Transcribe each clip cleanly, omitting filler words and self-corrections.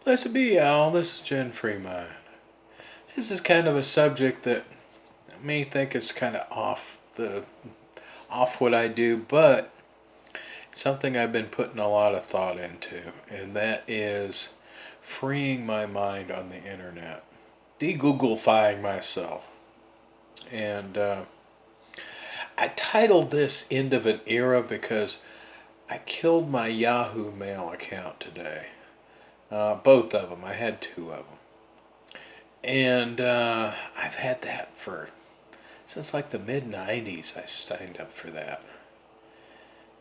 Blessed be y'all, this is Jen Freeman. This is kind of a subject that may think is kind of off what I do, but it's something I've been putting a lot of thought into, and that is freeing my mind on the internet, de-Googlefying myself. And I titled this End of an Era because I killed my Yahoo Mail account today. Both of them. I had two of them. And I've had that since like the mid 90s. I signed up for that.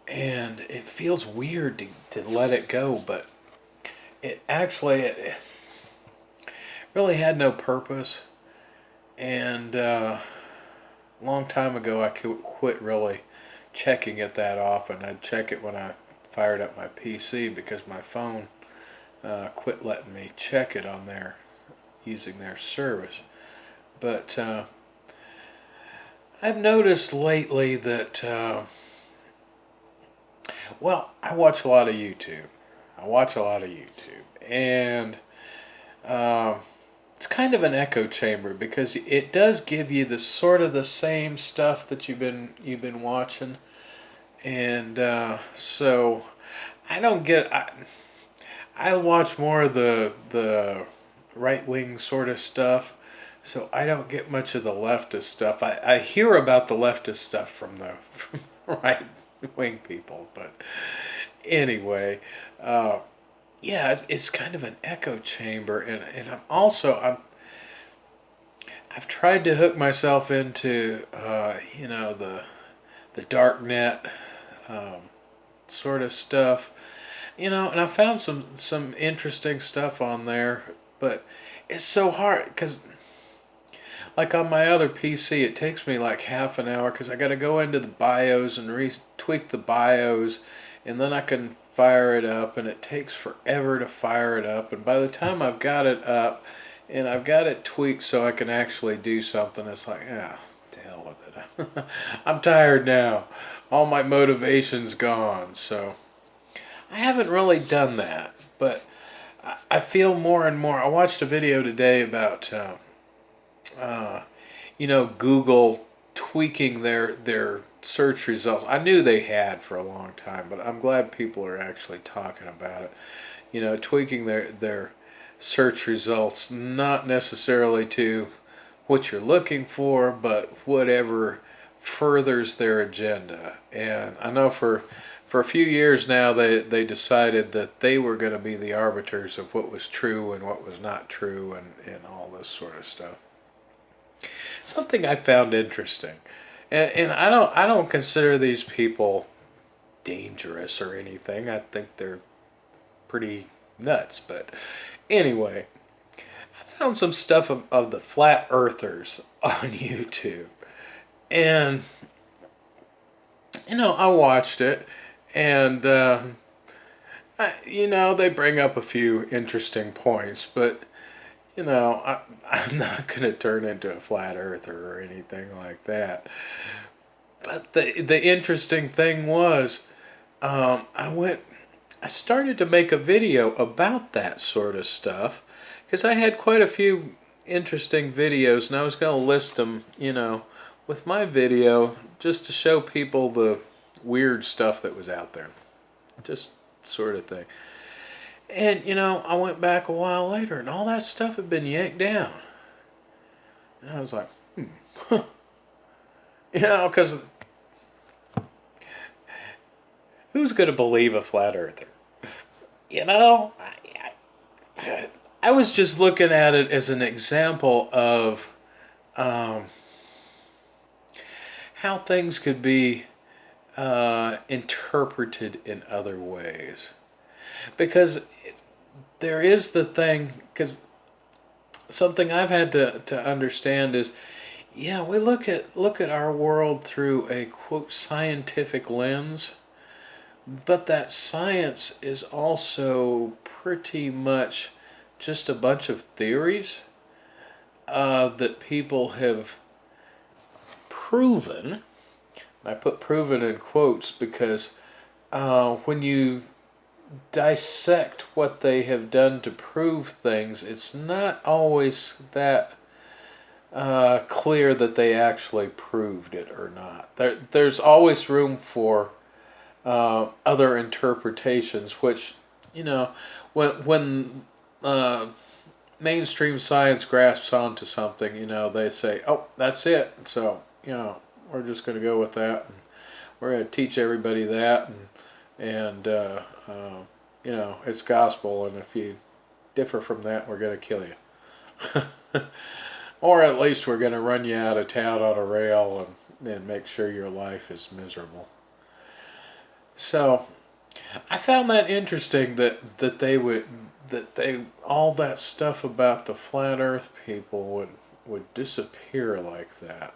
And it feels weird to let it go, but it really had no purpose. And a long time ago, I quit really checking it that often. I'd check it when I fired up my PC because my phone quit letting me check it on there using their service. But I've noticed lately that, I watch a lot of YouTube. And it's kind of an echo chamber because it does give you the sort of the same stuff that you've been watching, and so I don't get. I watch more of the right wing sort of stuff, so I don't get much of the leftist stuff. I hear about the leftist stuff from the right wing people, but anyway, uh, yeah, it's kind of an echo chamber, and I've tried to hook myself into the dark net um, sort of stuff, and I found some interesting stuff on there, but it's so hard because like on my other PC, it takes me like half an hour because I got to go into the BIOS and tweak the BIOS, and then I can fire it up, and it takes forever to fire it up. And by the time I've got it up and I've got it tweaked so I can actually do something, it's like, to hell with it. I'm tired now. All my motivation's gone. So I haven't really done that, but I feel more and more. I watched a video today about uh, Google tweaking their search results. I knew they had for a long time, but I'm glad people are actually talking about it. Tweaking their search results, not necessarily to what you're looking for, but whatever furthers their agenda. And I know for a few years now they decided that they were going to be the arbiters of what was true and what was not true, and all this sort of stuff. Something I found interesting, and I don't consider these people dangerous or anything. I think they're pretty nuts. But anyway, I found some stuff of the flat earthers on YouTube, and I watched it, and they bring up a few interesting points, but I'm not going to turn into a flat earther or anything like that. But the interesting thing was, I started to make a video about that sort of stuff because I had quite a few interesting videos, and I was going to list them, with my video just to show people the weird stuff that was out there, just sort of thing. And I went back a while later, and all that stuff had been yanked down. And I was like, because who's going to believe a flat earther? You know, I was just looking at it as an example of how things could be interpreted in other ways. Because there is the thing, because something I've had to understand is, yeah, we look at our world through a quote scientific lens, but that science is also pretty much just a bunch of theories that people have proven. I put proven in quotes because when you dissect what they have done to prove things, it's not always that clear that they actually proved it or not. There's always room for other interpretations, which, you know, when mainstream science grasps onto something, they say, "Oh, that's it." So, we're just going to go with that, and we're going to teach everybody that, and it's gospel, and if you differ from that, we're going to kill you. Or at least we're going to run you out of town on a rail and make sure your life is miserable. So I found that interesting that they all that stuff about the flat Earth people would disappear like that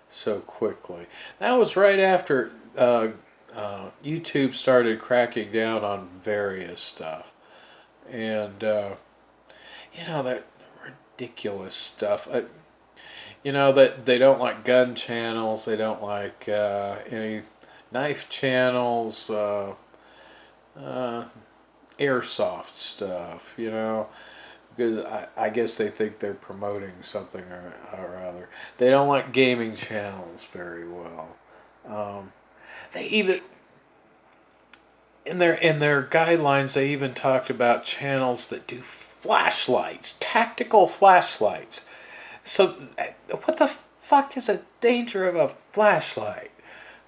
so quickly. That was right after YouTube started cracking down on various stuff, and that ridiculous stuff. That they don't like gun channels, they don't like any knife channels, airsoft stuff, because I guess they think they're promoting something or other. They don't like gaming channels very well. They even in their guidelines they even talked about channels that do flashlights, tactical flashlights. So what the fuck is the danger of a flashlight?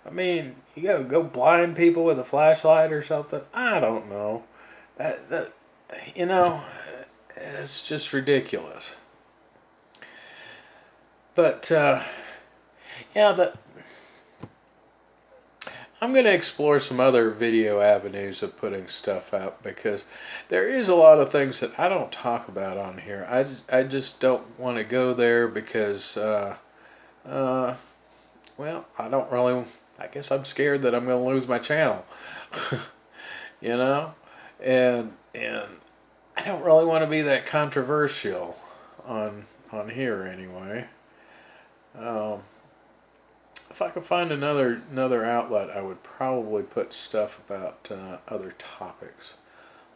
I mean, you gotta go blind people with a flashlight or something? I don't know. That you know, it's just ridiculous. But yeah, I'm going to explore some other video avenues of putting stuff out, because there is a lot of things that I don't talk about on here. I just don't want to go there because, well, I don't really, I guess I'm scared that I'm going to lose my channel, you know? And I don't really want to be that controversial on here anyway. Um, if I could find another outlet, I would probably put stuff about other topics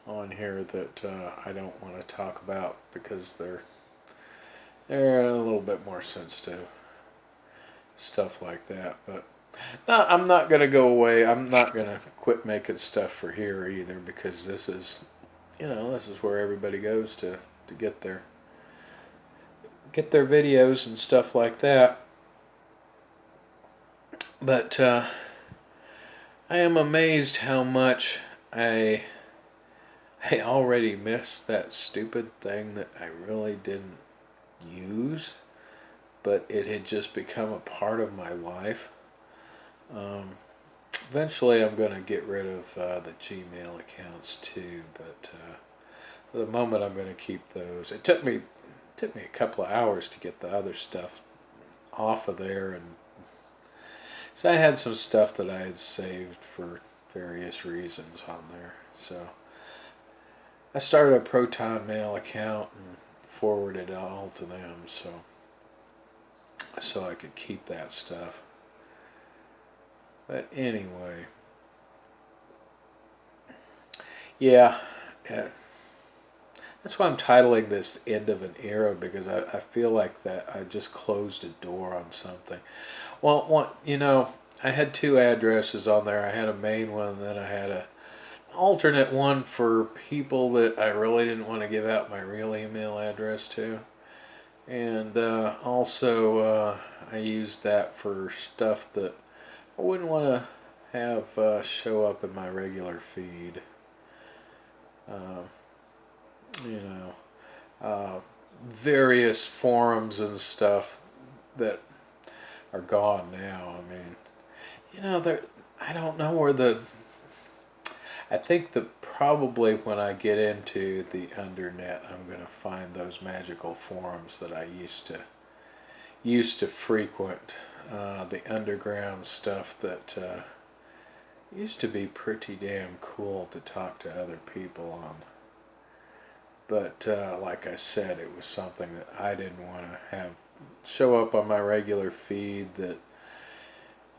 on here that I don't want to talk about because they're a little bit more sensitive, stuff like that. But no, I'm not gonna go away. I'm not gonna quit making stuff for here either, because this is where everybody goes to get their videos and stuff like that. But I am amazed how much I already missed that stupid thing that I really didn't use, but it had just become a part of my life. Um, Eventually, I'm going to get rid of the Gmail accounts too, but for the moment, I'm going to keep those. It took me a couple of hours to get the other stuff off of there, and so I had some stuff that I had saved for various reasons on there. So I started a Proton Mail account and forwarded it all to them, so I could keep that stuff. But anyway, yeah, that's why I'm titling this "End of an Era," because I feel like that I just closed a door on something. Well, I had two addresses on there. I had a main one, and then I had a alternate one for people that I really didn't want to give out my real email address to. And also, I used that for stuff that I wouldn't want to have show up in my regular feed. Uh, you know, Various forums and stuff that are gone now. I mean, I don't know where I think that probably when I get into the undernet, I'm going to find those magical forums that I used to frequent, the underground stuff that used to be pretty damn cool to talk to other people on. But like I said, it was something that I didn't want to have show up on my regular feed. That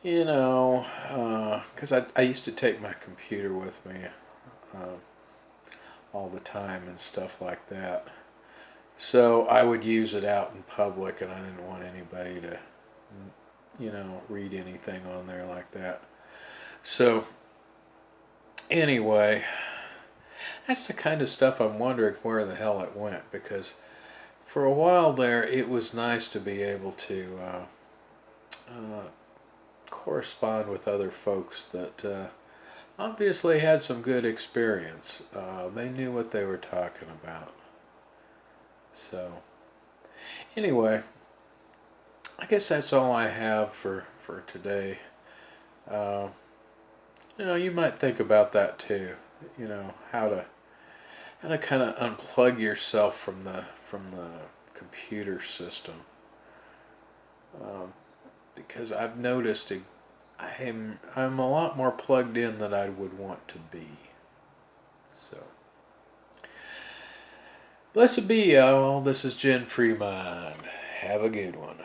because I used to take my computer with me all the time and stuff like that. So I would use it out in public, and I didn't want anybody to, read anything on there like that. So anyway, that's the kind of stuff I'm wondering where the hell it went, because for a while there it was nice to be able to correspond with other folks that obviously had some good experience. They knew what they were talking about. So anyway, I guess that's all I have for today. Uh, you might think about that too. How to kind of unplug yourself from the computer system. Because I've noticed I'm a lot more plugged in than I would want to be. So, blessed be y'all. This is Jen Fremont. Have a good one.